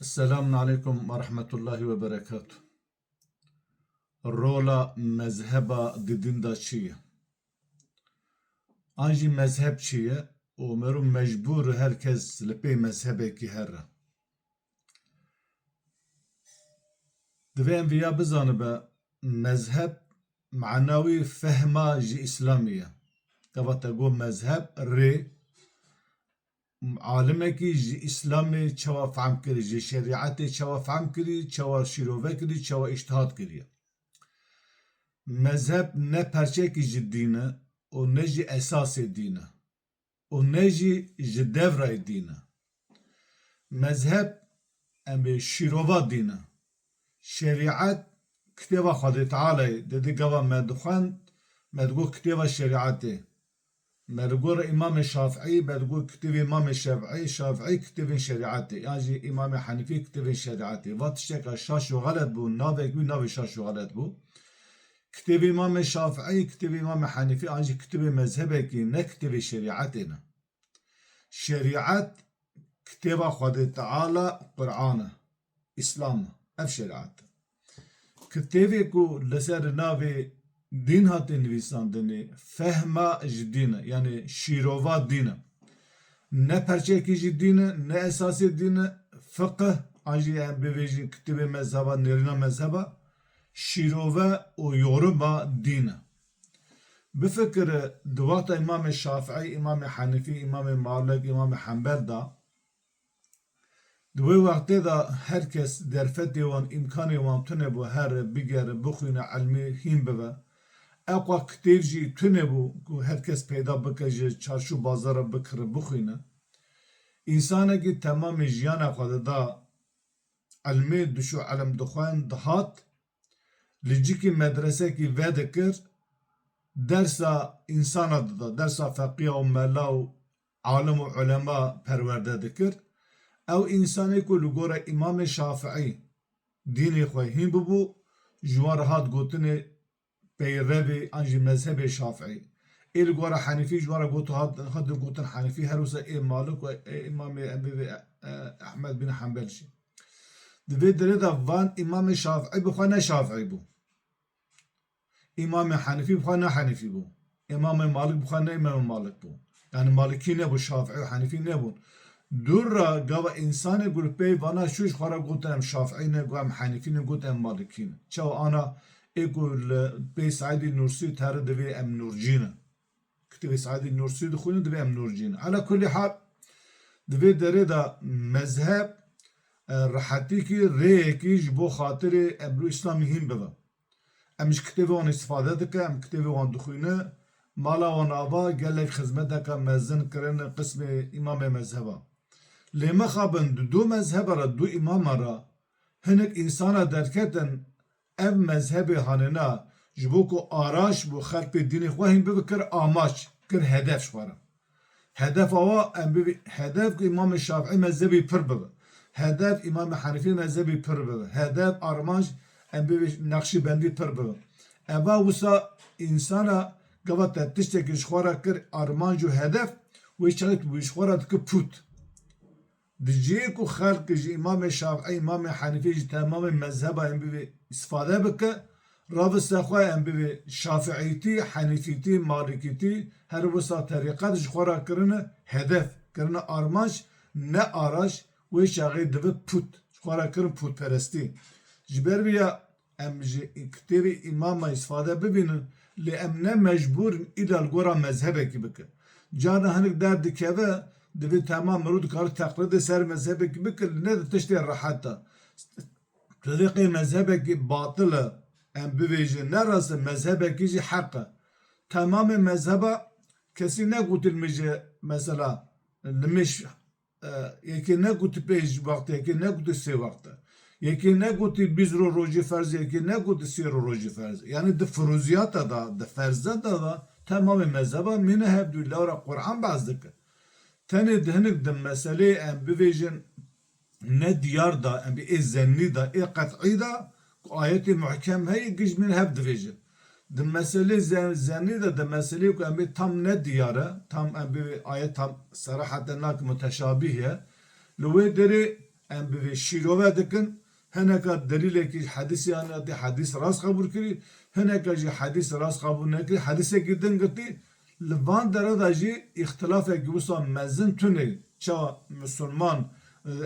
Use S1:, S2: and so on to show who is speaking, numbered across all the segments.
S1: Selamun Aleyküm ve Rahmetullahi ve Berekatuhu. Rola mezheba didinda çiye. Anji mezhep çiye, o merum mecbur herkes lepey mezhebe ki herre. Divên viya bizanı be mezhep manavi fehma ji İslamiye. Kavata go mezhep re عالمێکی ji İslamê çawa fehm kirî, ji şeriatê çawa fehm kirî, çawa şîrove kirî, çawa îştihad kiriye. Mezheb ne perçekî ji dîn e û ne jî esasê dîn e û ne jî ji devrayê dîn e. Mezheb em ê şîrova dîn e. Şeriat kitêba Xwedê Teala'yê dedi gava me dixwend me digot kitêba şeriatê. مرگور امام شافعی بدگو کتاب امام شافعی کتاب شریعتی یعنی امام حنیفی کتاب شریعتی وقتش که شاش و غلط بود ناوی ناوی شاش و غلط بود کتاب امام شافعی کتاب امام حنیفی یعنی کتاب مذهبی که نه کتاب شریعتی نه شریعت کتاب خدا تعالی قرآن اسلام اف شریعت کتابی کو لسر ناوی din hatı nivîsandinê fehma ji dîn e yani şîrova dîn e ne perçekî ji dîn e ne esasê dîn e fıkıh an jî em bivêjin kitêbê mezheba nêrîna mezheba şîrove û yoruma dîn e bifikire di wexta İmam Şafîî İmam Hanîfî İmam Malik İmam Hembel da di wê wextê da herkes derfetê wan imkanê wan tune bû her bigere bixwîne elmê hîn bibe Eqwa kitêv jî tune bû ku herkes peyda bike ji çarşû bazara bikire bixwîne. İnsanekî temamê jiyana xwe de da elmê dişû elm dixwend dihat li cikî medresekî ve dikir dersa insana dida dersa feqîya û mela û alim û ulema perwerde dikir. Ew însanê ku li gora İmam Şafîî dînê xwe hîn bibû ji wan re hat gotinê peyrevê an jî mezhebê Şafîî. Ê li gora Henîfî ji wan re hat gotin Henîfî her wisa ê Malik û ê Imamê Ehmed bin Hembel jî. Di vê derê de van İmam Şafîî bixwe ne Şafîî bû. İmam Henîfî bixwe ne Henîfî bû. İmam Malik bixwe ne İmam Malik bû. Yani Malikî nebû Şafîî û Henîfî nebûn. Dûra gava însanê ku li pey vana şû ji xwe re gotin em Şafîî ne em Henîfî ne got em Malikî ne. Çawa ana êku li pey Saîdî Nûrsî tere divê em nûrcî ne. Kitêbê Saîdî Nûrsî dixwînin divê em nûrcî ne. Ala kulî hal di vê derê de mezheb rihetîkî rêyekî ji bo xatirê em li İslamê hîn bibe. Em ji kitêbê wan îstîfade dike em kitêbê wan dixwîne mala wan ava gelek xizmeteka mezin kirine qismê îmamê mezheba. Lê mixabin di du mezheba re du îmama re hinek însana derketin ev mezhebê hanena ji bo ku araş bû xelkê dînê xwe hîn bibikir amaç kir hedef ji xwe re. Hedef awa em bibî hedef ku İmam Şafîî mezhebî pir bibe. Hedef İmam Henîfî mezhebî pir bibe. Hedef armanc em bibî Nakşibendî pir bibe. Eva wisa însana gava te tiştekî ji xwe re kir armanc û hedef wê çarekî wî ji xwe re dikir pût. Di cihê ku xelk ji İmam Şafîî İmam Henîfî ji temamê mezheba em bibî istifade bike ravista xwe em bibî Şafîîtî, Henîfîtî, Malikîtî her wisa terîqet ji xwe re kirine hedef kirine armanc ne araş wê çaxê dibe pût ji xwe re kirin pûtperestî. Ji ber vê ya em ji kitêbê îmama istifade bibînin lê em ne mecbûrin îla li gora mezhebekî bike. Carna hinek der dikeve divê temam mirov dikare teqlîdê ser mezhebekî bike ne de tiştê rehet e. Tariqê mezhebekî batil e em bibêjin ne rast e mezhebekî jî heq e. Temamê mezheba kesî negotilmêje mesela li mêj yekê negotî pêj wextê yekê negotî sê wexte. Yekê negotî bîst roj rojî ferz yekê negotî sê rojî ferz. Yani di firûziyata da di ferzeta da temamê mezheba mîne hev dû lawra Qur'an behs dike. Tenê di hinek di meselê em bibêjin ne diyar da em bî ê zennî da ê qet'î da ku ayetê muhkem heye giş min hev dibêje. Di meselê zennî da di meselê ku em bê tam ne diyar e tam em bê ayet tam seraheten nak müteşabih ye li wê derê em bi şirove dikin heneka delileki hadisi yani hadis rast kabul kiri heneka ji hadis rast kabul nekiri hadise girdin gitti Livan derede jî ihtilaf egusa mezin tune ça Müslüman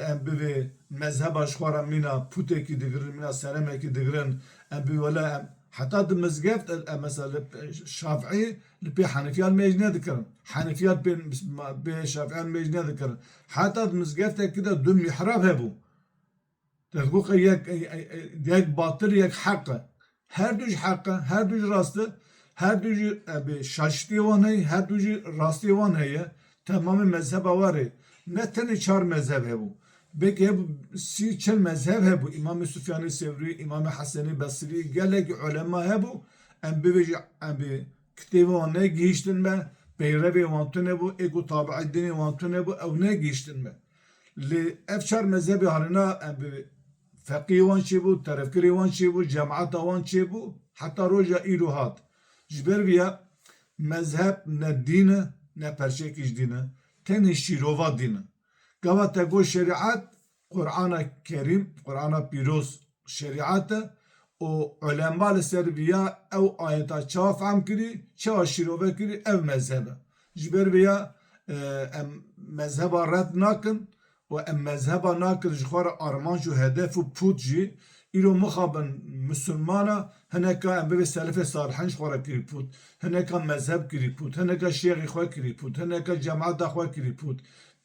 S1: em bi mezheba şwara mina puteki digirin mina seremeki digirin em bi wala hatta di mezgeft mesela Şafii li Hanifiyat mecne dikirin Hanifiyat bi Şafii mecne dikirin hatta di mezgefteki de du mihrab hebu تقول يك باطل يك حق her düz hakkı her düz rastı her düz şaştı van hey her düz rastı van hey tamamı mezhep var ne tane çar mezhep he bu belki bu si çel mezhep he bu İmam Süfyan-ı Sevri İmam Hasan-ı Basri gelek ulema he bu em bi kitabı van ne geçtin mi beyrebi van tune bu ego tabi'i dini van tune bu ev ne geçtin mi li efşar mezhebi halina em bi فقيه وان شيبو ترفكري وان شيبو جماعة وان شيبو حتى رجع إيرو هات جبر بيا مذهب نه دين نه پرشيكش دين تنه شيروفا دين قوة تقول شريعات قرآن كريم قرآن بيروس شريعات و علماء السربيا أو آيات شاف عم كري شاف شيروفا كري أو مذهب جبر بيا مذهب رد ناكن و ام مذهبا ناکر جخوار آرمانج و هدف و پود جی ایرو مخابن مسلمانا هنکا ام به سلف صالحان جخوار کری پود هنکا مذهب کری پود هنکا شیخ خواه کری پود هنکا جماعت خواه کری پود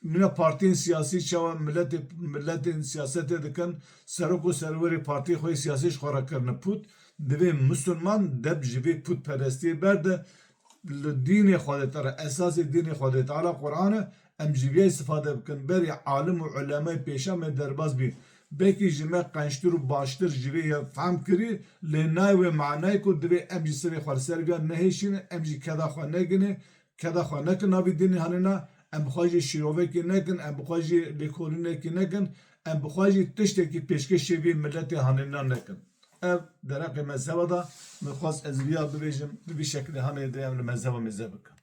S1: من پارتین سیاسی چوا ملت سیاست دکن سرک و سروری پارتی خواه سیاسی جخوار کرن پود دوی مسلمان دب جبی پود پرستی برده دین خود تعالی اساس دین خود تعالی قرآن ام جیوی استفاده بکن بری عالم و علمای پیشا می درباز بی بکی جمع قنشتر و باشتر جیوی فهم کری لنای و معنای کو دوی ام جی سری خورسر بیا نهیشین ام جی کدا خواه نگنه کدا خواه نکن نبی دینی هنینا ام بخواهی شیروه کی نکن ام بخواهی لیکولینه کی نکن ام بخواهی تشته کی پیشکش شوی ملت هنینا نکن ev derek mezheba da mixwaz ez vîya bibêjim bi vî şeklê hanê de em li mezheba mezhebik